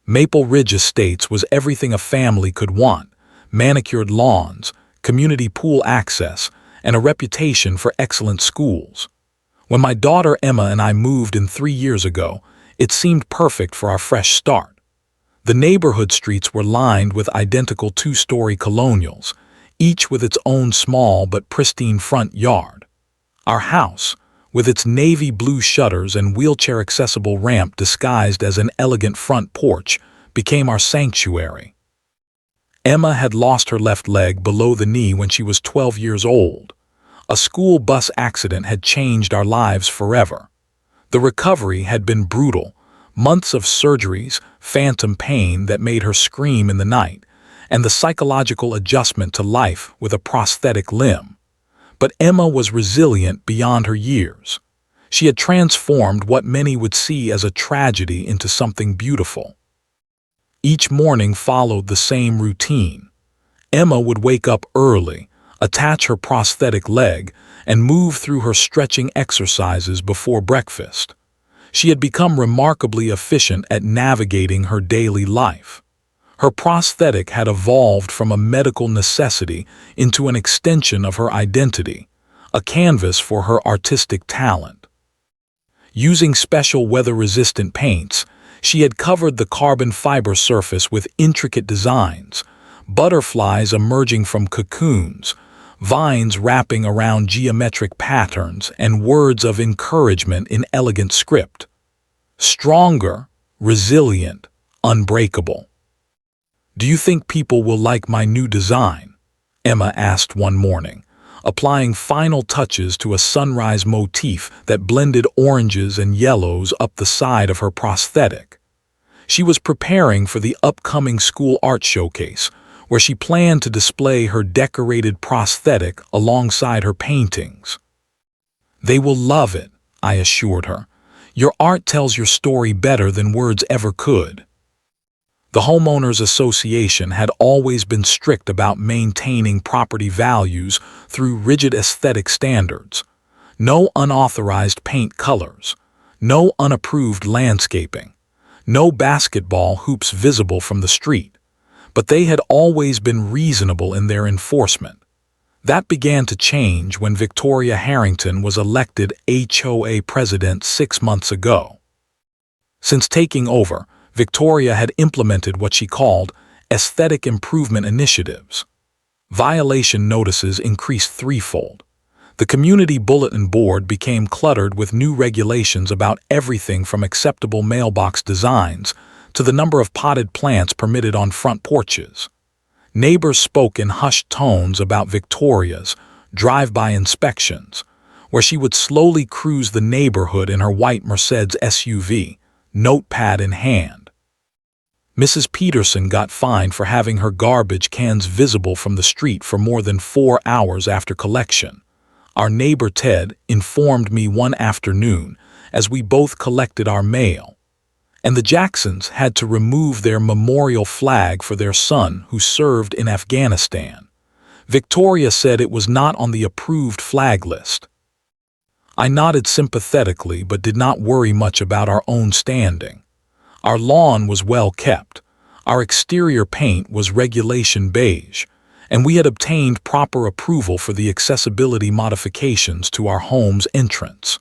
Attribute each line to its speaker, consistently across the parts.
Speaker 1: Maple Ridge Estates was everything a family could want: manicured lawns, community pool access, and a reputation for excellent schools. When my daughter Emma and I moved in 3 years ago, it seemed perfect for our fresh start. The neighborhood streets were lined with identical two-story colonials, each with its own small but pristine front yard. Our house, with its navy blue shutters and wheelchair-accessible ramp disguised as an elegant front porch, became our sanctuary. Emma had lost her left leg below the knee when she was 12 years old. A school bus accident had changed our lives forever. The recovery had been brutal: months of surgeries, phantom pain that made her scream in the night, and the psychological adjustment to life with a prosthetic limb. But Emma was resilient beyond her years. She had transformed what many would see as a tragedy into something beautiful. Each morning followed the same routine. Emma would wake up early, attach her prosthetic leg, and move through her stretching exercises before breakfast. She had become remarkably efficient at navigating her daily life. Her prosthetic had evolved from a medical necessity into an extension of her identity, a canvas for her artistic talent. Using special weather-resistant paints, she had covered the carbon fiber surface with intricate designs: butterflies emerging from cocoons, vines wrapping around geometric patterns, and words of encouragement in elegant script. Stronger, resilient, unbreakable. "Do you think people will like my new design?" Emma asked one morning, applying final touches to a sunrise motif that blended oranges and yellows up the side of her prosthetic. She was preparing for the upcoming school art showcase, where she planned to display her decorated prosthetic alongside her paintings. "They will love it," I assured her. "Your art tells your story better than words ever could." The Homeowners Association had always been strict about maintaining property values through rigid aesthetic standards. No unauthorized paint colors, no unapproved landscaping, no basketball hoops visible from the street. But they had always been reasonable in their enforcement. That began to change when Victoria Harrington was elected HOA president 6 months ago. Since taking over, Victoria had implemented what she called aesthetic improvement initiatives. Violation notices increased threefold. The community bulletin board became cluttered with new regulations about everything from acceptable mailbox designs to the number of potted plants permitted on front porches. Neighbors spoke in hushed tones about Victoria's drive-by inspections, where she would slowly cruise the neighborhood in her white Mercedes SUV, notepad in hand. Mrs. Peterson got fined for having her garbage cans visible from the street for more than 4 hours after collection. Our neighbor Ted informed me one afternoon as we both collected our mail. And the Jacksons had to remove their memorial flag for their son who served in Afghanistan. Victoria said it was not on the approved flag list. I nodded sympathetically but did not worry much about our own standing. Our lawn was well kept, our exterior paint was regulation beige, and we had obtained proper approval for the accessibility modifications to our home's entrance.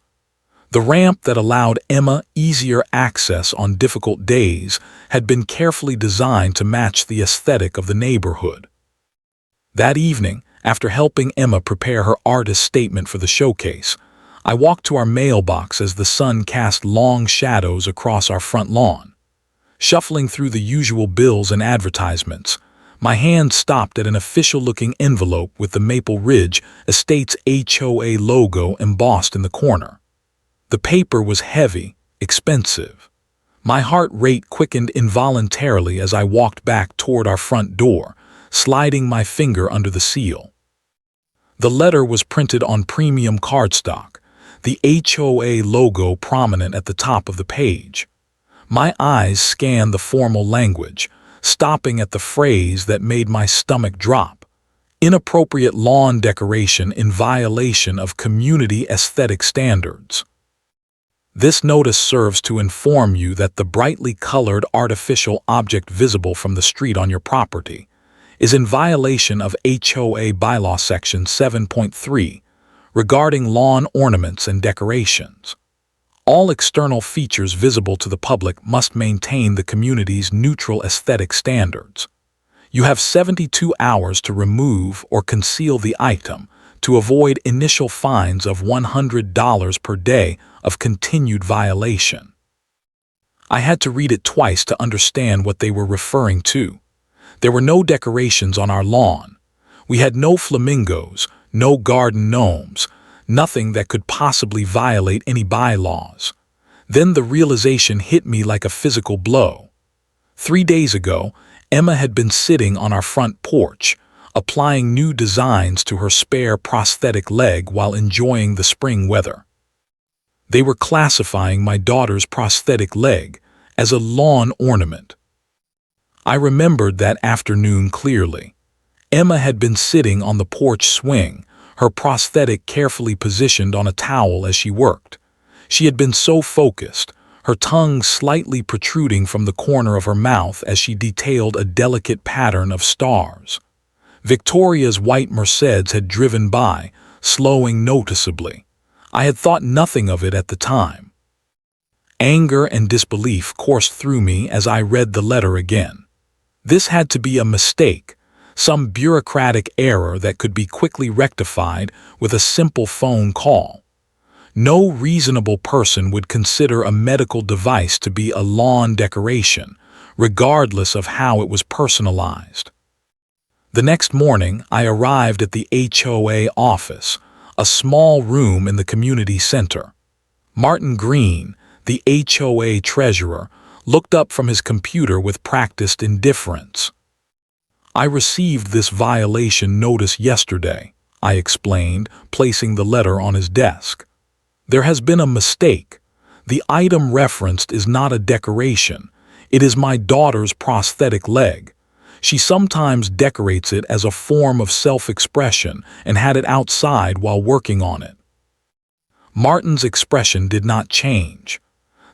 Speaker 1: The ramp that allowed Emma easier access on difficult days had been carefully designed to match the aesthetic of the neighborhood. That evening, after helping Emma prepare her artist statement for the showcase, I walked to our mailbox as the sun cast long shadows across our front lawn. Shuffling through the usual bills and advertisements, my hand stopped at an official-looking envelope with the Maple Ridge Estates HOA logo embossed in the corner. The paper was heavy, expensive. My heart rate quickened involuntarily as I walked back toward our front door, sliding my finger under the seal. The letter was printed on premium cardstock, the HOA logo prominent at the top of the page. My eyes scanned the formal language, stopping at the phrase that made my stomach drop: inappropriate lawn decoration in violation of community aesthetic standards. This notice serves to inform you that the brightly colored artificial object visible from the street on your property is in violation of HOA Bylaw Section 7.3 regarding lawn ornaments and decorations. All external features visible to the public must maintain the community's neutral aesthetic standards. You have 72 hours to remove or conceal the item to avoid initial fines of $100 per day of continued violation. I had to read it twice to understand what they were referring to. There were no decorations on our lawn. We had no flamingos, no garden gnomes, nothing that could possibly violate any bylaws. Then the realization hit me like a physical blow. 3 days ago, Emma had been sitting on our front porch, applying new designs to her spare prosthetic leg while enjoying the spring weather. They were classifying my daughter's prosthetic leg as a lawn ornament. I remembered that afternoon clearly. Emma had been sitting on the porch swing, her prosthetic carefully positioned on a towel as she worked. She had been so focused, her tongue slightly protruding from the corner of her mouth as she detailed a delicate pattern of stars. Victoria's white Mercedes had driven by, slowing noticeably. I had thought nothing of it at the time. Anger and disbelief coursed through me as I read the letter again. This had to be a mistake, some bureaucratic error that could be quickly rectified with a simple phone call. No reasonable person would consider a medical device to be a lawn decoration, regardless of how it was personalized. The next morning, I arrived at the HOA office, a small room in the community center. Martin Green, the HOA treasurer, looked up from his computer with practiced indifference. "I received this violation notice yesterday," I explained, placing the letter on his desk. "There has been a mistake. The item referenced is not a decoration. It is my daughter's prosthetic leg. She sometimes decorates it as a form of self-expression and had it outside while working on it." Martin's expression did not change.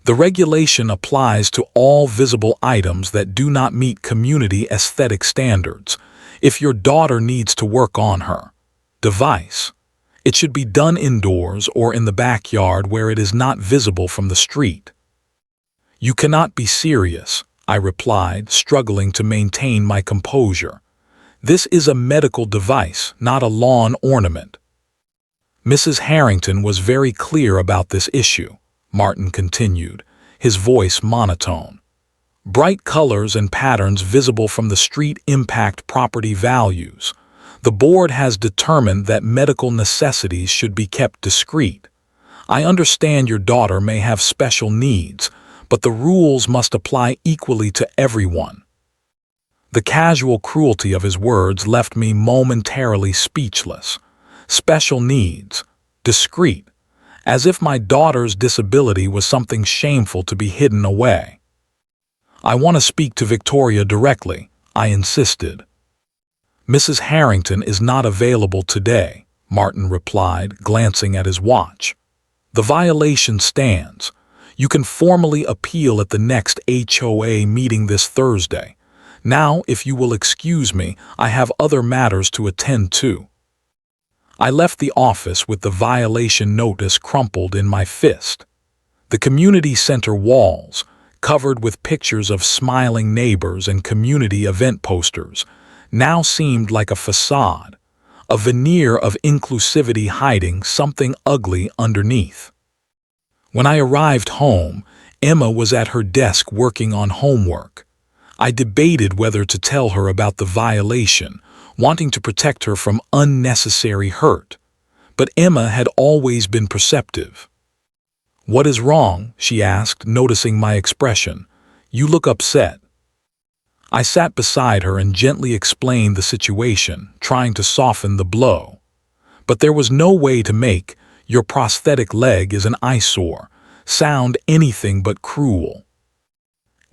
Speaker 1: The regulation applies to all visible items that do not meet community aesthetic standards. If your daughter needs to work on her device, it should be done indoors or in the backyard where it is not visible from the street. "You cannot be serious," I replied, struggling to maintain my composure. "This is a medical device, not a lawn ornament." "Mrs. Harrington was very clear about this issue," Martin continued, his voice monotone. "Bright colors and patterns visible from the street impact property values. The board has determined that medical necessities should be kept discreet. I understand your daughter may have special needs, but the rules must apply equally to everyone." The casual cruelty of his words left me momentarily speechless. Special needs, discreet, as if my daughter's disability was something shameful to be hidden away. "I want to speak to Victoria directly," I insisted. "Mrs. Harrington is not available today," Martin replied, glancing at his watch. "The violation stands. You can formally appeal at the next HOA meeting this Thursday. Now, if you will excuse me, I have other matters to attend to." I left the office with the violation notice crumpled in my fist. The community center walls, covered with pictures of smiling neighbors and community event posters, now seemed like a facade, a veneer of inclusivity hiding something ugly underneath. When I arrived home, Emma was at her desk working on homework. I debated whether to tell her about the violation, wanting to protect her from unnecessary hurt. But Emma had always been perceptive. "What is wrong?" she asked, noticing my expression. "You look upset." I sat beside her and gently explained the situation, trying to soften the blow. But there was no way to make "your prosthetic leg is an eyesore" sound anything but cruel.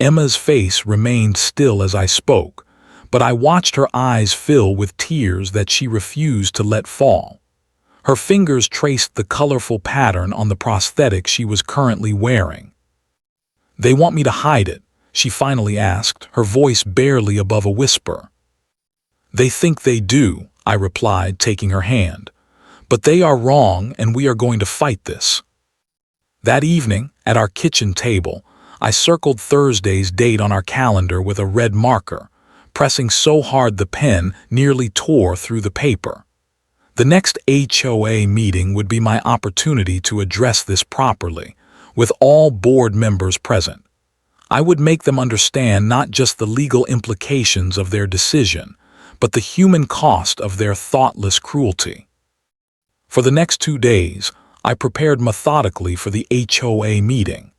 Speaker 1: Emma's face remained still as I spoke, but I watched her eyes fill with tears that she refused to let fall. Her fingers traced the colorful pattern on the prosthetic she was currently wearing. "They want me to hide it," she finally asked, her voice barely above a whisper. "They think they do," I replied, taking her hand. "But they are wrong, and we are going to fight this." That evening, at our kitchen table, I circled Thursday's date on our calendar with a red marker, pressing so hard the pen nearly tore through the paper. The next HOA meeting would be my opportunity to address this properly, with all board members present. I would make them understand not just the legal implications of their decision, but the human cost of their thoughtless cruelty. For the next 2 days, I prepared methodically for the HOA meeting.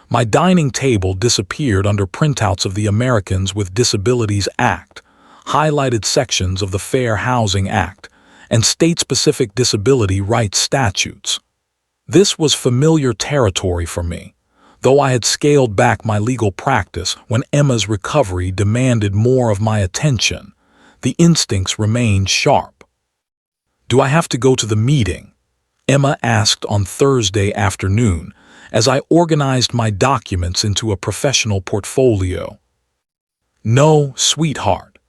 Speaker 1: My dining table disappeared under printouts of the Americans with Disabilities Act, highlighted sections of the Fair Housing Act, and state-specific disability rights statutes. This was familiar territory for me, though I had scaled back my legal practice when Emma's recovery demanded more of my attention. The instincts remained sharp. "Do I have to go to the meeting?" Emma asked on Thursday afternoon as I organized my documents into a professional portfolio. "No, sweetheart.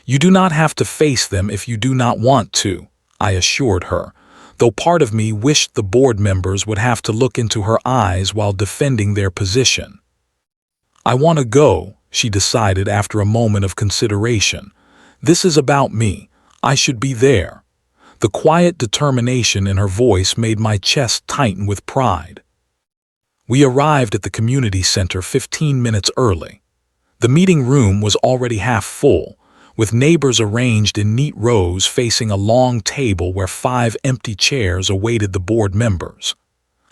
Speaker 1: You do not have to face them if you do not want to," I assured her, though part of me wished the board members would have to look into her eyes while defending their position. "I want to go," she decided after a moment of consideration. "This is about me. I should be there." The quiet determination in her voice made my chest tighten with pride. We arrived at the community center 15 minutes early. The meeting room was already half full, with neighbors arranged in neat rows facing a long table where 5 empty chairs awaited the board members.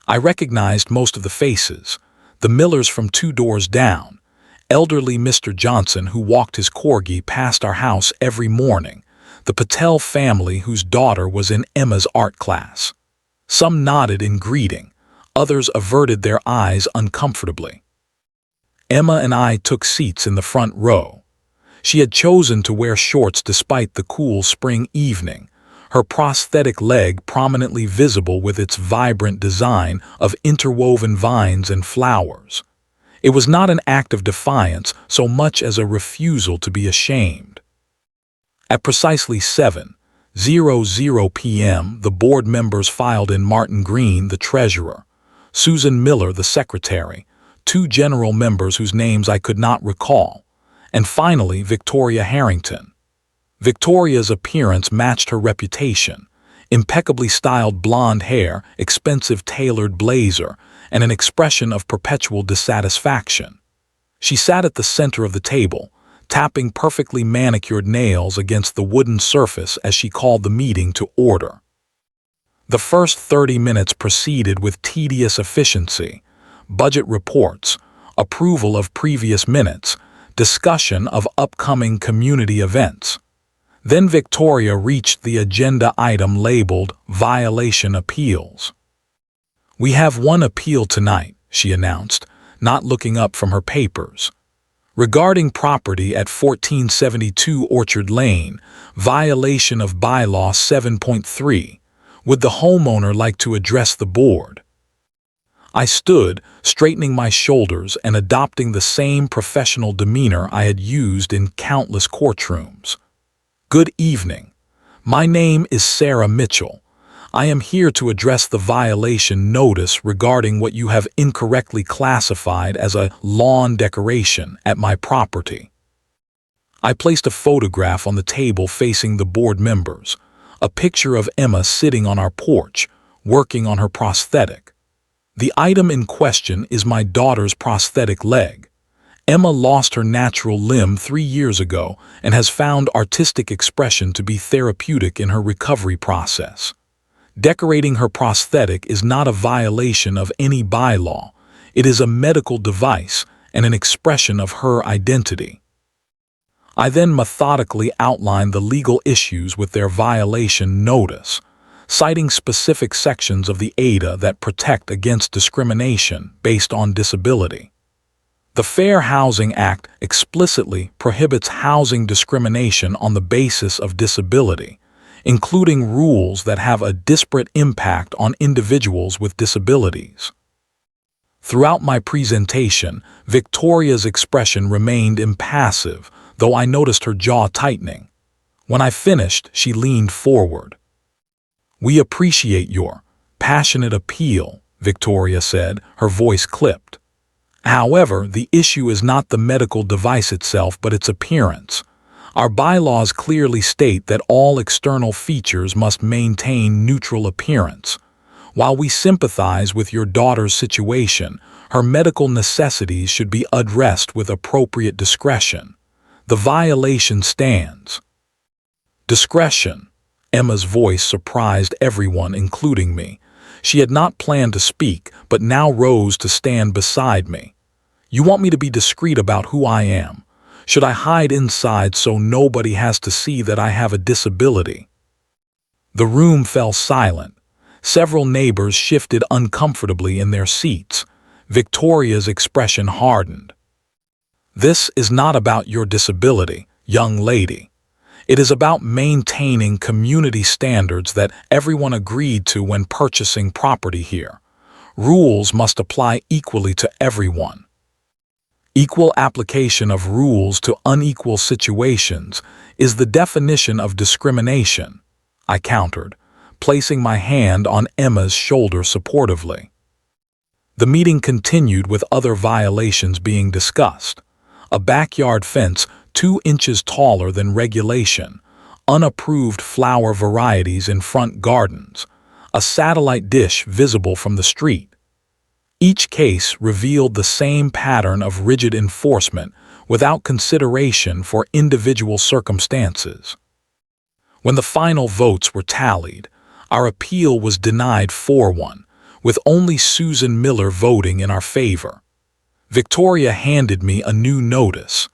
Speaker 1: I recognized most of the faces: the Millers from 2 doors down, elderly Mr. Johnson who walked his corgi past our house every morning, the Patel family whose daughter was in Emma's art class. Some nodded in greeting, others averted their eyes uncomfortably. Emma and I took seats in the front row. She had chosen to wear shorts despite the cool spring evening, her prosthetic leg prominently visible with its vibrant design of interwoven vines and flowers. It was not an act of defiance so much as a refusal to be ashamed. At precisely 7:00 p.m., the board members filed in: Martin Green, the treasurer; Susan Miller, the secretary; 2 general members whose names I could not recall; and finally Victoria Harrington. Victoria's appearance matched her reputation: impeccably styled blonde hair, expensive tailored blazer, and an expression of perpetual dissatisfaction. She sat at the center of the table, tapping perfectly manicured nails against the wooden surface as she called the meeting to order. The first 30 minutes proceeded with tedious efficiency: budget reports, approval of previous minutes, discussion of upcoming community events. Then Victoria reached the agenda item labeled Violation Appeals. "We have one appeal tonight," she announced, not looking up from her papers. "Regarding property at 1472 Orchard Lane, violation of bylaw 7.3. Would the homeowner like to address the board?" I stood, straightening my shoulders and adopting the same professional demeanor I had used in countless courtrooms. "Good evening. My name is Sarah Mitchell. I am here to address the violation notice regarding what you have incorrectly classified as a lawn decoration at my property." I placed a photograph on the table facing the board members, a picture of Emma sitting on our porch, working on her prosthetic. The item in question is my daughter's prosthetic leg. Emma lost her natural limb 3 years ago and has found artistic expression to be therapeutic in her recovery process. Decorating her prosthetic is not a violation of any bylaw. It is a medical device and an expression of her identity. I then methodically outlined the legal issues with their violation notice, citing specific sections of the ADA that protect against discrimination based on disability. The Fair Housing Act explicitly prohibits housing discrimination on the basis of disability, including rules that have a disparate impact on individuals with disabilities. Throughout my presentation, Victoria's expression remained impassive, though I noticed her jaw tightening. When I finished, she leaned forward. "We appreciate your passionate appeal," Victoria said, her voice clipped. "However, the issue is not the medical device itself but its appearance. Our bylaws clearly state that all external features must maintain neutral appearance. While we sympathize with your daughter's situation, her medical necessities should be addressed with appropriate discretion. The violation stands." Discretion. Emma's voice surprised everyone, including me. She had not planned to speak, but now rose to stand beside me. "You want me to be discreet about who I am? Should I hide inside so nobody has to see that I have a disability?" The room fell silent. Several neighbors shifted uncomfortably in their seats. Victoria's expression hardened. "This is not about your disability, young lady. It is about maintaining community standards that everyone agreed to when purchasing property here. Rules must apply equally to everyone." Equal application of rules to unequal situations is the definition of discrimination, I countered, placing my hand on Emma's shoulder supportively. The meeting continued with other violations being discussed. A backyard fence 2 inches taller than regulation, unapproved flower varieties in front gardens, a satellite dish visible from the street. Each case revealed the same pattern of rigid enforcement without consideration for individual circumstances. When the final votes were tallied, our appeal was denied 4-1, with only Susan Miller voting in our favor. Victoria handed me a new notice.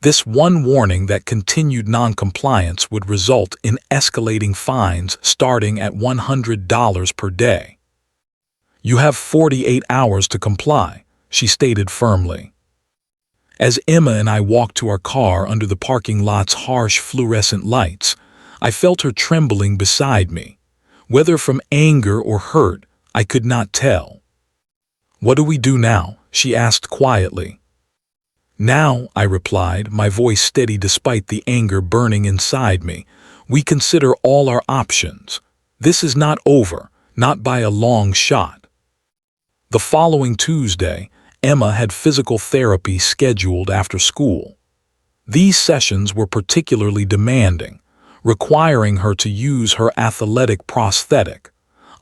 Speaker 1: This one warning that continued noncompliance would result in escalating fines starting at $100 per day. "You have 48 hours to comply," she stated firmly. As Emma and I walked to our car under the parking lot's harsh fluorescent lights, I felt her trembling beside me. Whether from anger or hurt, I could not tell. "What do we do now?" she asked quietly. "Now," I replied, my voice steady despite the anger burning inside me, "we consider all our options. This is not over, not by a long shot." The following Tuesday, Emma had physical therapy scheduled after school. These sessions were particularly demanding, requiring her to use her athletic prosthetic,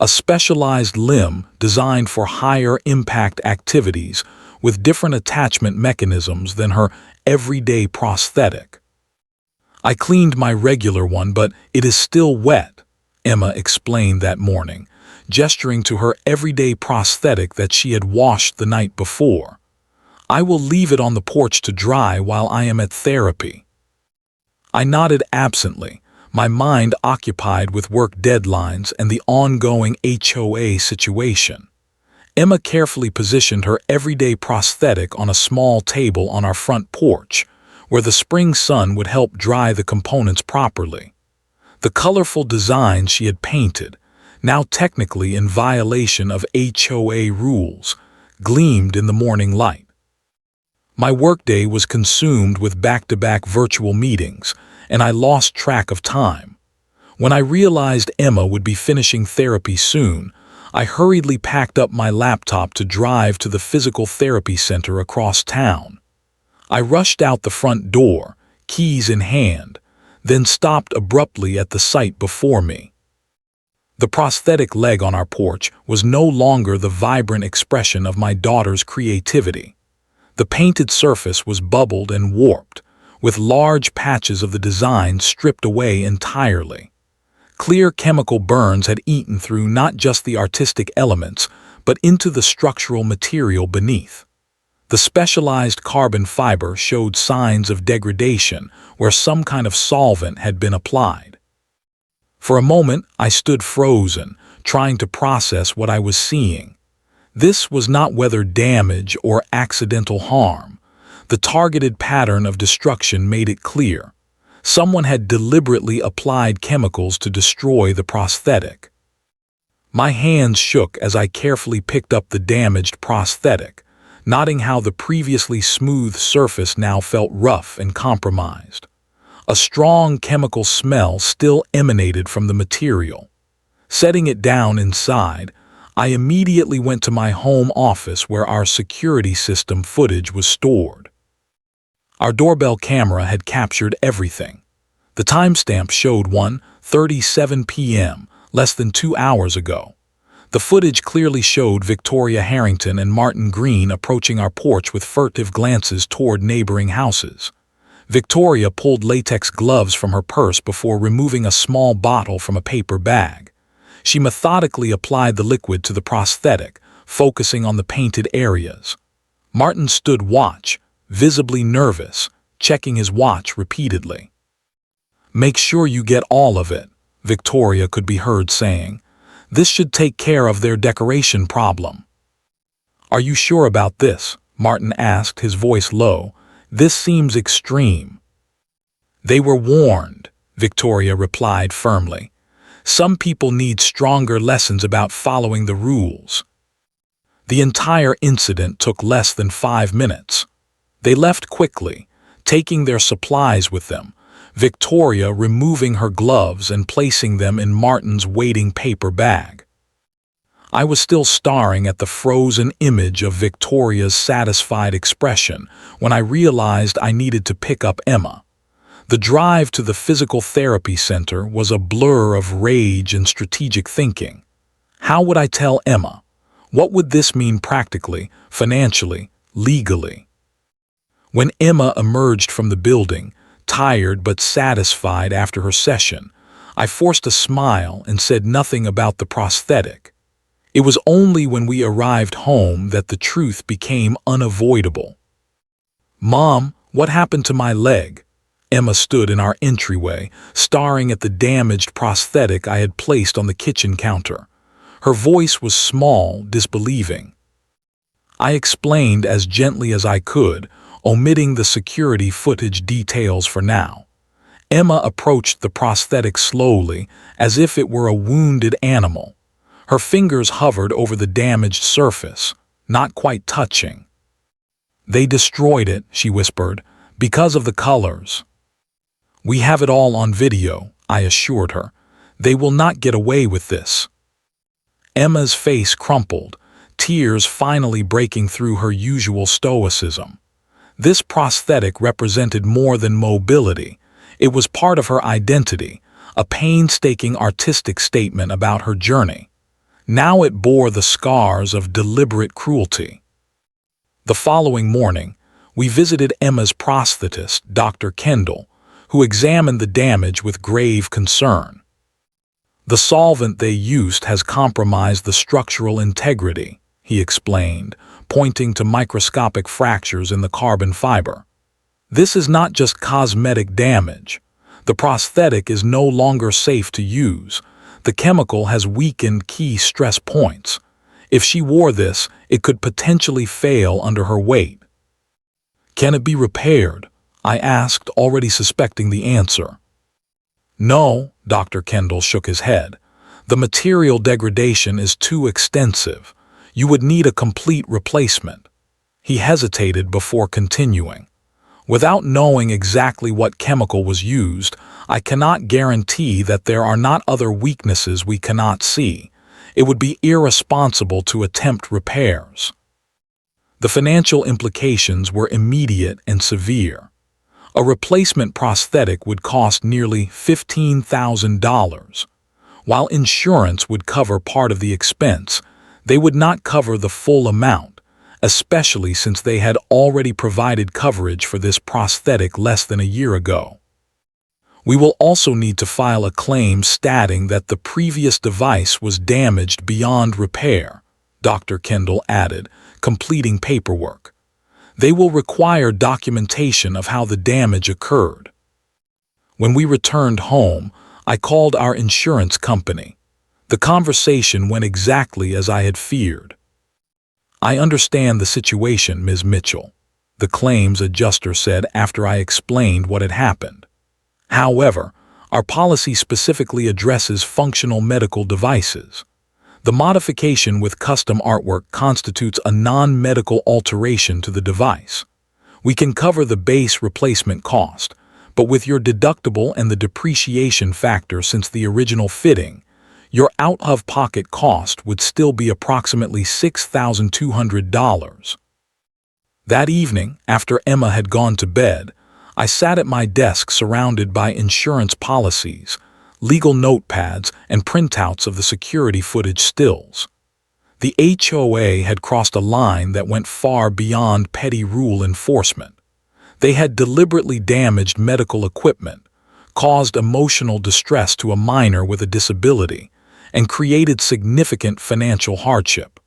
Speaker 1: a specialized limb designed for higher impact activities with different attachment mechanisms than her everyday prosthetic. "I cleaned my regular one, but it is still wet," Emma explained that morning, gesturing to her everyday prosthetic that she had washed the night before. "I will leave it on the porch to dry while I am at therapy." I nodded absently, my mind occupied with work deadlines and the ongoing HOA situation. Emma carefully positioned her everyday prosthetic on a small table on our front porch, where the spring sun would help dry the components properly. The colorful design she had painted, now technically in violation of HOA rules, gleamed in the morning light. My workday was consumed with back-to-back virtual meetings, and I lost track of time. When I realized Emma would be finishing therapy soon, I hurriedly packed up my laptop to drive to the physical therapy center across town. I rushed out the front door, keys in hand, then stopped abruptly at the sight before me. The prosthetic leg on our porch was no longer the vibrant expression of my daughter's creativity. The painted surface was bubbled and warped, with large patches of the design stripped away entirely. Clear chemical burns had eaten through not just the artistic elements, but into the structural material beneath. The specialized carbon fiber showed signs of degradation where some kind of solvent had been applied. For a moment, I stood frozen, trying to process what I was seeing. This was not weather damage or accidental harm. The targeted pattern of destruction made it clear. Someone had deliberately applied chemicals to destroy the prosthetic. My hands shook as I carefully picked up the damaged prosthetic, noting how the previously smooth surface now felt rough and compromised. A strong chemical smell still emanated from the material. Setting it down inside, I immediately went to my home office where our security system footage was stored. Our doorbell camera had captured everything. The timestamp showed 1:37 p.m., less than 2 hours ago. The footage clearly showed Victoria Harrington and Martin Green approaching our porch with furtive glances toward neighboring houses. Victoria pulled latex gloves from her purse before removing a small bottle from a paper bag. She methodically applied the liquid to the prosthetic, focusing on the painted areas. Martin stood watch, visibly nervous, checking his watch repeatedly. "Make sure you get all of it," Victoria could be heard saying. "This should take care of their decoration problem." "Are you sure about this?" Martin asked, his voice low. "This seems extreme." "They were warned," Victoria replied firmly. "Some people need stronger lessons about following the rules." The entire incident took less than 5 minutes. They left quickly, taking their supplies with them, Victoria removing her gloves and placing them in Martin's waiting paper bag. I was still staring at the frozen image of Victoria's satisfied expression when I realized I needed to pick up Emma. The drive to the physical therapy center was a blur of rage and strategic thinking. How would I tell Emma? What would this mean practically, financially, legally? When Emma emerged from the building, tired but satisfied after her session, I forced a smile and said nothing about the prosthetic. It was only when we arrived home that the truth became unavoidable. "Mom, what happened to my leg?" Emma stood in our entryway, staring at the damaged prosthetic I had placed on the kitchen counter. Her voice was small, disbelieving. I explained as gently as I could, omitting the security footage details for now. Emma approached the prosthetic slowly, as if it were a wounded animal. Her fingers hovered over the damaged surface, not quite touching. "They destroyed it," she whispered, "because of the colors." "We have it all on video," I assured her. "They will not get away with this." Emma's face crumpled, tears finally breaking through her usual stoicism. This prosthetic represented more than mobility. It was part of her identity, a painstaking artistic statement about her journey. Now it bore the scars of deliberate cruelty. The following morning, we visited Emma's prosthetist, Dr. Kendall, who examined the damage with grave concern. "The solvent they used has compromised the structural integrity," he explained, pointing to microscopic fractures in the carbon fiber. "This is not just cosmetic damage. The prosthetic is no longer safe to use. The chemical has weakened key stress points. If she wore this, it could potentially fail under her weight." "Can it be repaired?" I asked, already suspecting the answer. "No," Dr. Kendall shook his head. "The material degradation is too extensive. You would need a complete replacement." He hesitated before continuing. "Without knowing exactly what chemical was used, I cannot guarantee that there are not other weaknesses we cannot see. It would be irresponsible to attempt repairs." The financial implications were immediate and severe. A replacement prosthetic would cost nearly $15,000. While insurance would cover part of the expense, they would not cover the full amount, especially since they had already provided coverage for this prosthetic less than a year ago. "We will also need to file a claim stating that the previous device was damaged beyond repair," Dr. Kendall added, completing paperwork. "They will require documentation of how the damage occurred." When we returned home, I called our insurance company. The conversation went exactly as I had feared. "I understand the situation, Ms. Mitchell," the claims adjuster said after I explained what had happened. However, our policy specifically addresses functional medical devices. The modification with custom artwork constitutes a non-medical alteration to the device. We can cover the base replacement cost, but with your deductible and the depreciation factor since the original fitting, your out-of-pocket cost would still be approximately $6,200. That evening, after Emma had gone to bed, I sat at my desk surrounded by insurance policies, legal notepads, and printouts of the security footage stills. The HOA had crossed a line that went far beyond petty rule enforcement. They had deliberately damaged medical equipment, caused emotional distress to a minor with a disability, and created significant financial hardship.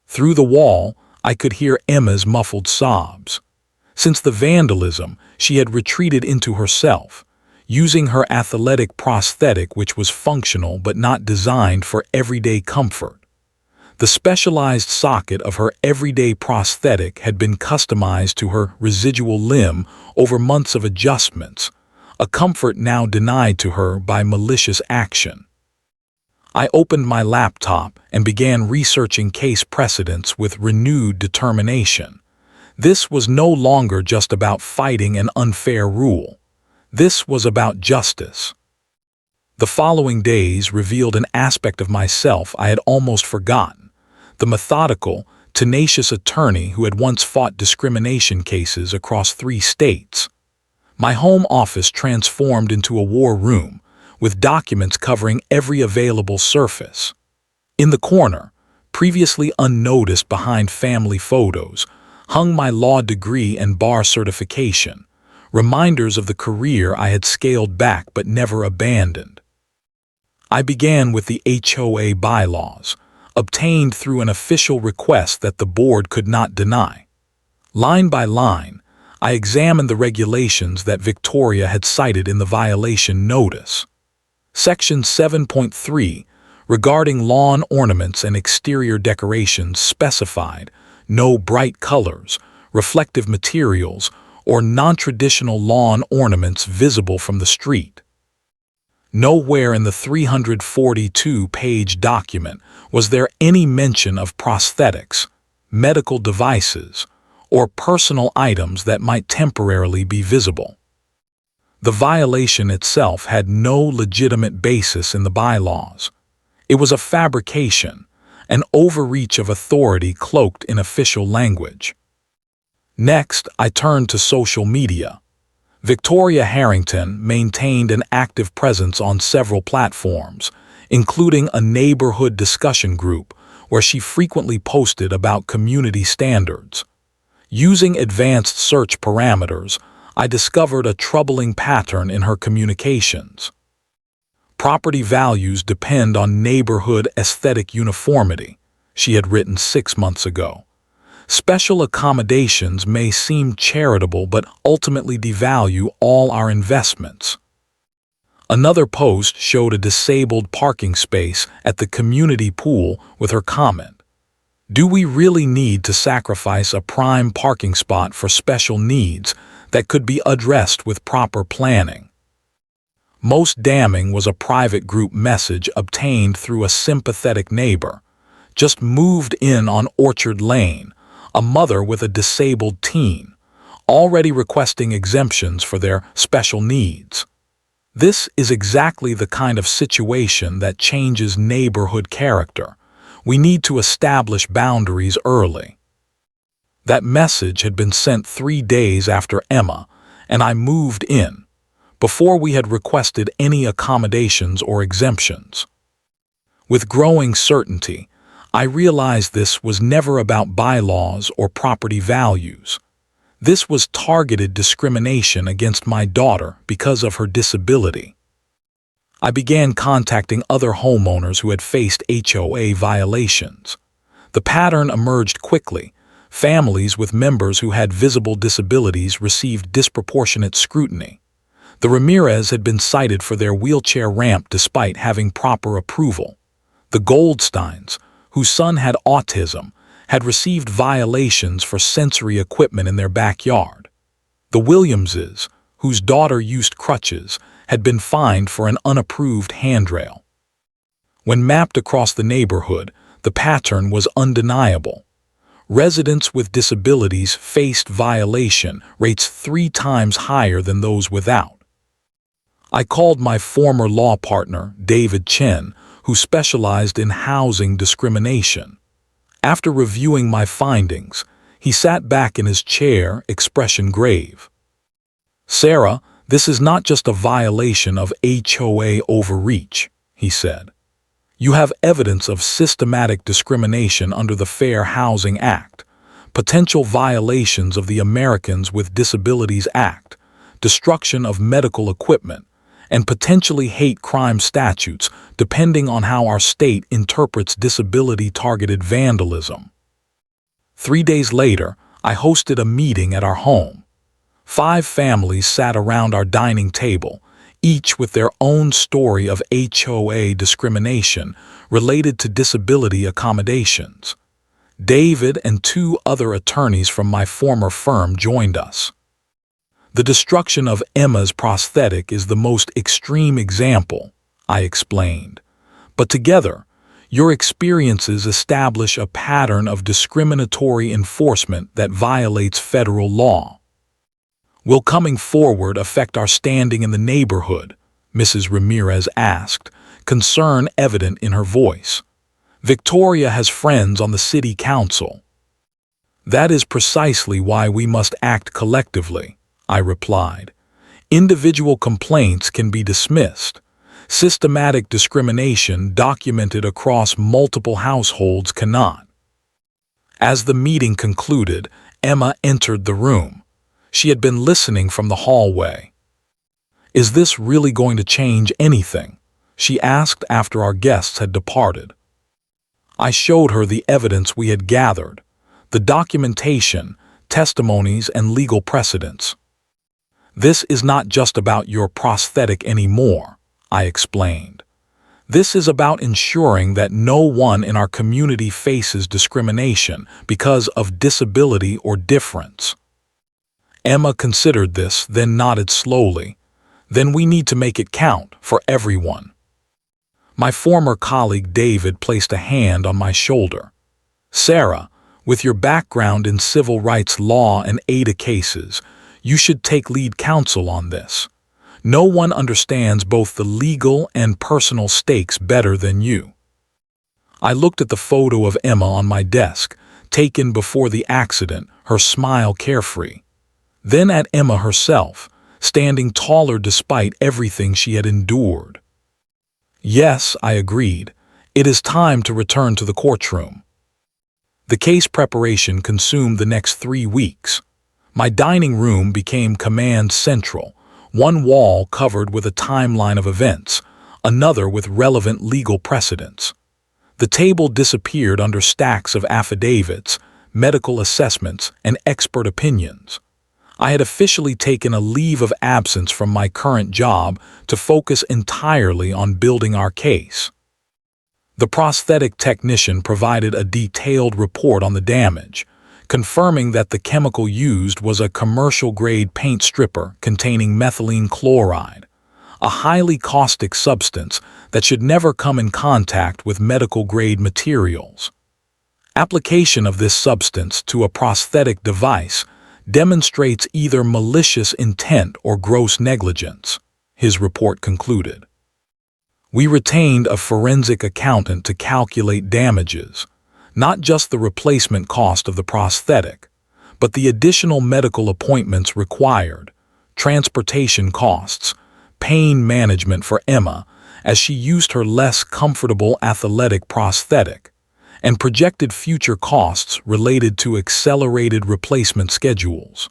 Speaker 1: Through the wall, I could hear Emma's muffled sobs. Since the vandalism, she had retreated into herself, using her athletic prosthetic, which was functional but not designed for everyday comfort. The specialized socket of her everyday prosthetic had been customized to her residual limb over months of adjustments, a comfort now denied to her by malicious action. I opened my laptop and began researching case precedents with renewed determination. This was no longer just about fighting an unfair rule. This was about justice. The following days revealed an aspect of myself I had almost forgotten: the methodical, tenacious attorney who had once fought discrimination cases across 3 states. My home office transformed into a war room, with documents covering every available surface. In the corner, previously unnoticed behind family photos, hung my law degree and bar certification, reminders of the career I had scaled back but never abandoned. I began with the HOA bylaws, obtained through an official request that the board could not deny. Line by line, I examined the regulations that Victoria had cited in the violation notice. Section 7.3, regarding lawn ornaments and exterior decorations, specified no bright colors, reflective materials, or non-traditional lawn ornaments visible from the street. Nowhere in the 342-page document was there any mention of prosthetics, medical devices, or personal items that might temporarily be visible. The violation itself had no legitimate basis in the bylaws. It was a fabrication, an overreach of authority cloaked in official language. Next, I turned to social media. Victoria Harrington maintained an active presence on several platforms, including a neighborhood discussion group where she frequently posted about community standards. Using advanced search parameters, I discovered a troubling pattern in her communications. Property values depend on neighborhood aesthetic uniformity, she had written 6 months ago. Special accommodations may seem charitable but ultimately devalue all our investments. Another post showed a disabled parking space at the community pool with her comment: "Do we really need to sacrifice a prime parking spot for special needs that could be addressed with proper planning?" Most damning was a private group message obtained through a sympathetic neighbor. Just moved in on Orchard Lane, a mother with a disabled teen, already requesting exemptions for their special needs. This is exactly the kind of situation that changes neighborhood character. We need to establish boundaries early. That message had been sent 3 days after Emma and I moved in, before we had requested any accommodations or exemptions. With growing certainty, I realized this was never about bylaws or property values. This was targeted discrimination against my daughter because of her disability. I began contacting other homeowners who had faced HOA violations. The pattern emerged quickly. Families with members who had visible disabilities received disproportionate scrutiny. The Ramirez had been cited for their wheelchair ramp despite having proper approval. The Goldsteins, whose son had autism, had received violations for sensory equipment in their backyard. The Williamses, whose daughter used crutches, had been fined for an unapproved handrail. When mapped across the neighborhood, the pattern was undeniable. Residents with disabilities faced violation rates 3 times higher than those without. I called my former law partner, David Chen, who specialized in housing discrimination. After reviewing my findings, he sat back in his chair, expression grave. "Sarah, this is not just a violation of HOA overreach," he said. "You have evidence of systematic discrimination under the Fair Housing Act, potential violations of the Americans with Disabilities Act, destruction of medical equipment, and potentially hate crime statutes depending on how our state interprets disability-targeted vandalism." 3 days later, I hosted a meeting at our home. 5 families sat around our dining table, each with their own story of HOA discrimination related to disability accommodations. David and 2 other attorneys from my former firm joined us. "The destruction of Emma's prosthetic is the most extreme example," I explained. "But together, your experiences establish a pattern of discriminatory enforcement that violates federal law." "Will coming forward affect our standing in the neighborhood?" Mrs. Ramirez asked, concern evident in her voice. "Victoria has friends on the city council." "That is precisely why we must act collectively," I replied. "Individual complaints can be dismissed. Systematic discrimination documented across multiple households cannot." As the meeting concluded, Emma entered the room. She had been listening from the hallway. "Is this really going to change anything?" she asked after our guests had departed. I showed her the evidence we had gathered, the documentation, testimonies, and legal precedents. "This is not just about your prosthetic anymore," I explained. "This is about ensuring that no one in our community faces discrimination because of disability or difference." Emma considered this, then nodded slowly. "Then we need to make it count for everyone." My former colleague David placed a hand on my shoulder. "Sarah, with your background in civil rights law and ADA cases, you should take lead counsel on this. No one understands both the legal and personal stakes better than you." I looked at the photo of Emma on my desk, taken before the accident, her smile carefree. Then at Emma herself, standing taller despite everything she had endured. "Yes," I agreed, "it is time to return to the courtroom." The case preparation consumed the next 3 weeks. My dining room became command central, one wall covered with a timeline of events, another with relevant legal precedents. The table disappeared under stacks of affidavits, medical assessments, and expert opinions. I had officially taken a leave of absence from my current job to focus entirely on building our case. The prosthetic technician provided a detailed report on the damage, confirming that the chemical used was a commercial-grade paint stripper containing methylene chloride, a highly caustic substance that should never come in contact with medical-grade materials. Application of this substance to a prosthetic device demonstrates either malicious intent or gross negligence, his report concluded. We retained a forensic accountant to calculate damages, not just the replacement cost of the prosthetic, but the additional medical appointments required, transportation costs, pain management for Emma as she used her less comfortable athletic prosthetic, and projected future costs related to accelerated replacement schedules.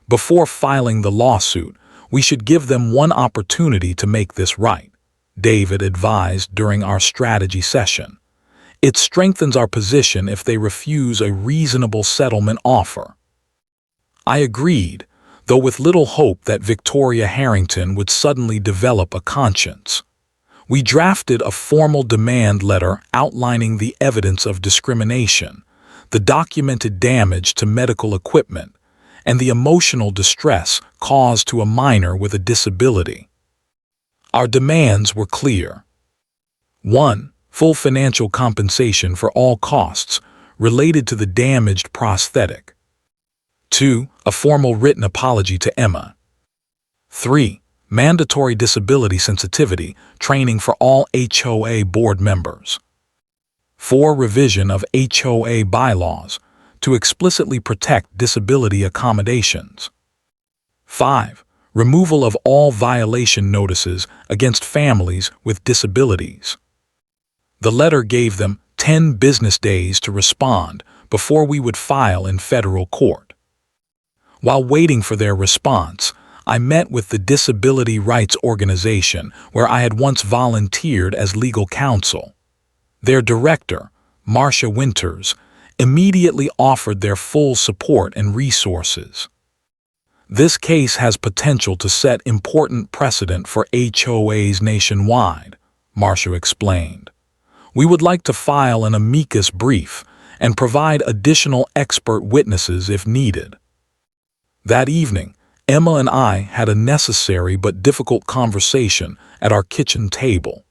Speaker 1: Before filing the lawsuit, we should give them one opportunity to make this right, David advised during our strategy session. It strengthens our position if they refuse a reasonable settlement offer. I agreed, though with little hope that Victoria Harrington would suddenly develop a conscience. We drafted a formal demand letter outlining the evidence of discrimination, the documented damage to medical equipment, and the emotional distress caused to a minor with a disability. Our demands were clear. 1. Full financial compensation for all costs related to the damaged prosthetic. 2. A formal written apology to Emma. 3. Mandatory disability sensitivity training for all HOA board members. 4. Revision of HOA bylaws to explicitly protect disability accommodations. 5. Removal of all violation notices against families with disabilities. The letter gave them 10 business days to respond before we would file in federal court. While waiting for their response, I met with the disability rights organization where I had once volunteered as legal counsel. Their director, Marcia Winters, immediately offered their full support and resources. This case has potential to set important precedent for HOAs nationwide, Marcia explained. We would like to file an amicus brief and provide additional expert witnesses if needed. That evening, Emma and I had a necessary but difficult conversation at our kitchen table.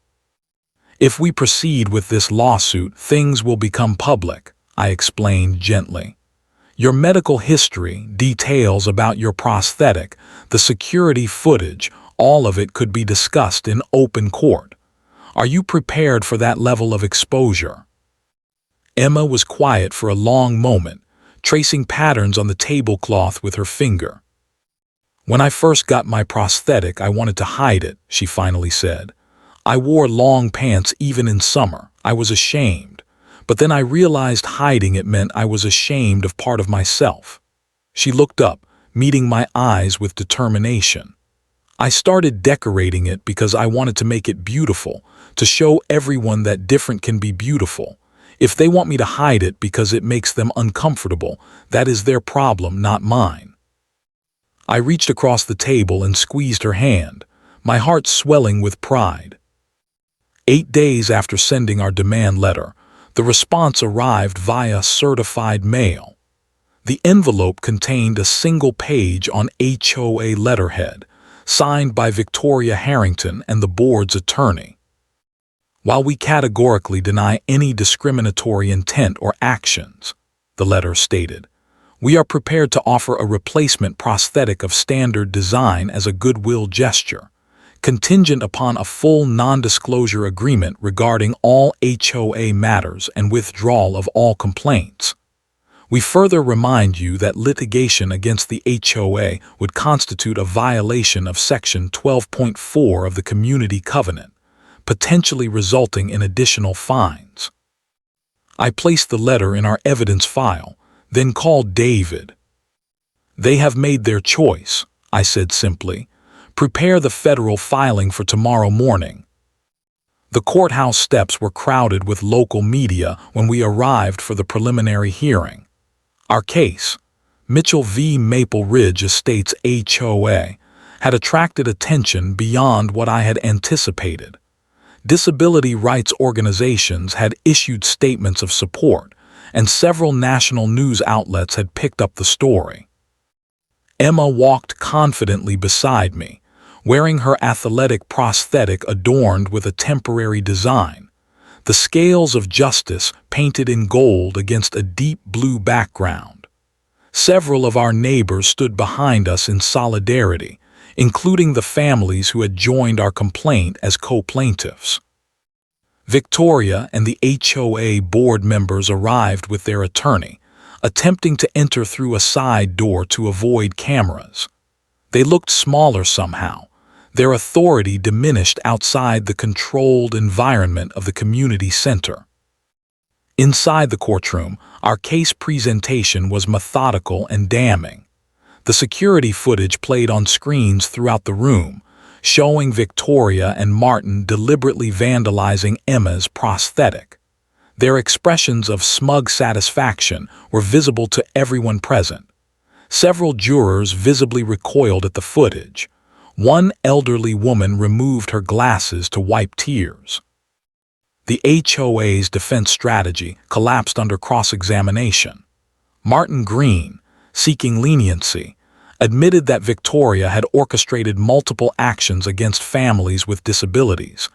Speaker 1: If we proceed with this lawsuit, things will become public, I explained gently. Your medical history, details about your prosthetic, the security footage, all of it could be discussed in open court. Are you prepared for that level of exposure? Emma was quiet for a long moment, tracing patterns on the tablecloth with her finger. When I first got my prosthetic, I wanted to hide it, she finally said. I wore long pants even in summer. I was ashamed. But then I realized hiding it meant I was ashamed of part of myself. She looked up, meeting my eyes with determination. I started decorating it because I wanted to make it beautiful, to show everyone that different can be beautiful. If they want me to hide it because it makes them uncomfortable, that is their problem, not mine. I reached across the table and squeezed her hand, my heart swelling with pride. 8 days after sending our demand letter, the response arrived via certified mail. The envelope contained a single page on HOA letterhead, signed by Victoria Harrington and the board's attorney. While we categorically deny any discriminatory intent or actions, the letter stated, we are prepared to offer a replacement prosthetic of standard design as a goodwill gesture, contingent upon a full non-disclosure agreement regarding all HOA matters and withdrawal of all complaints. We further remind you that litigation against the HOA would constitute a violation of Section 12.4 of the Community Covenant, potentially resulting in additional fines. I placed the letter in our evidence file, then called David. They have made their choice, I said simply. Prepare the federal filing for tomorrow morning. The courthouse steps were crowded with local media when we arrived for the preliminary hearing. Our case, Mitchell v. Maple Ridge Estates HOA, had attracted attention beyond what I had anticipated. Disability rights organizations had issued statements of support, and several national news outlets had picked up the story. Emma walked confidently beside me, wearing her athletic prosthetic adorned with a temporary design, the scales of justice painted in gold against a deep blue background. Several of our neighbors stood behind us in solidarity, including the families who had joined our complaint as co-plaintiffs. Victoria and the HOA board members arrived with their attorney, attempting to enter through a side door to avoid cameras. They looked smaller somehow, their authority diminished outside the controlled environment of the community center. Inside the courtroom, our case presentation was methodical and damning. The security footage played on screens throughout the room, showing Victoria and Martin deliberately vandalizing Emma's prosthetic. Their expressions of smug satisfaction were visible to everyone present. Several jurors visibly recoiled at the footage. One elderly woman removed her glasses to wipe tears. The HOA's defense strategy collapsed under cross-examination. Martin Green, seeking leniency, admitted that Victoria had orchestrated multiple actions against families with disabilities,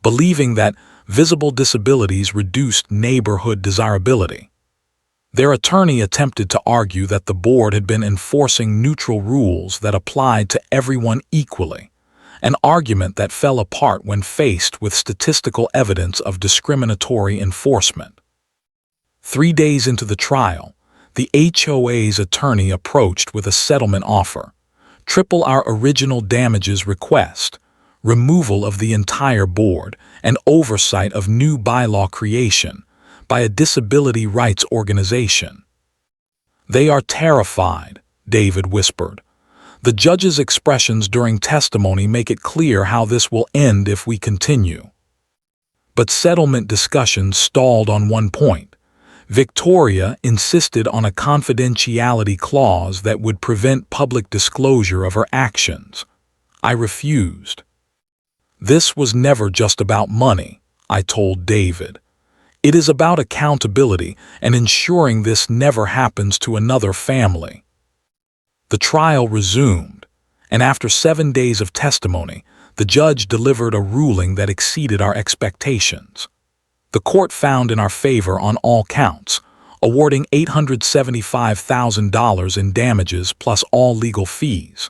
Speaker 1: believing that visible disabilities reduced neighborhood desirability. Their attorney attempted to argue that the board had been enforcing neutral rules that applied to everyone equally, an argument that fell apart when faced with statistical evidence of discriminatory enforcement. 3 days into the trial, the HOA's attorney approached with a settlement offer: triple our original damages request, removal of the entire board, and oversight of new bylaw creation by a disability rights organization. "They are terrified," David whispered. "The judge's expressions during testimony make it clear how this will end if we continue." But settlement discussions stalled on one point. Victoria insisted on a confidentiality clause that would prevent public disclosure of her actions. I refused. "This was never just about money," I told David. "It is about accountability and ensuring this never happens to another family." The trial resumed, and after 7 days of testimony, the judge delivered a ruling that exceeded our expectations. The court found in our favor on all counts, awarding $875,000 in damages plus all legal fees.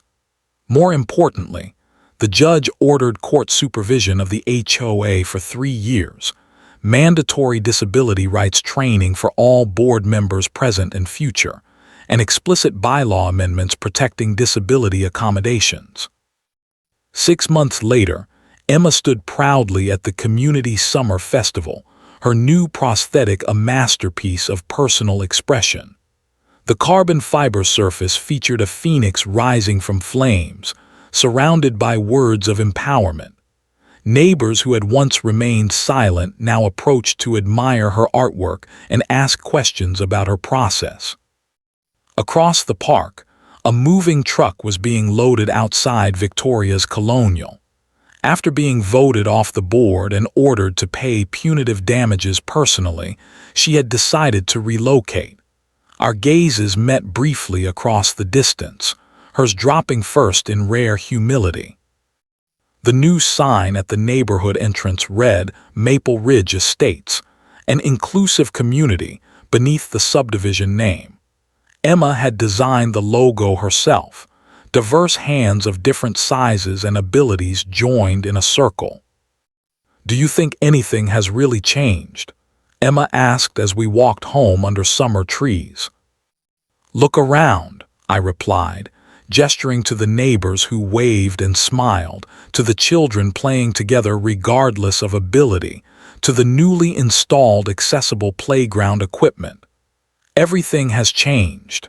Speaker 1: More importantly, the judge ordered court supervision of the HOA for 3 years, mandatory disability rights training for all board members present and future, and explicit bylaw amendments protecting disability accommodations. 6 months later, Emma stood proudly at the Community Summer Festival, her new prosthetic a masterpiece of personal expression. The carbon fiber surface featured a phoenix rising from flames, surrounded by words of empowerment. Neighbors who had once remained silent now approached to admire her artwork and ask questions about her process. Across the park, a moving truck was being loaded outside Victoria's Colonial. After being voted off the board and ordered to pay punitive damages personally, she had decided to relocate. Our gazes met briefly across the distance, hers dropping first in rare humility. The new sign at the neighborhood entrance read Maple Ridge Estates, an inclusive community, beneath the subdivision name. Emma had designed the logo herself, diverse hands of different sizes and abilities joined in a circle. "Do you think anything has really changed?" Emma asked as we walked home under summer trees. "Look around," I replied, gesturing to the neighbors who waved and smiled, to the children playing together regardless of ability, to the newly installed accessible playground equipment. "Everything has changed."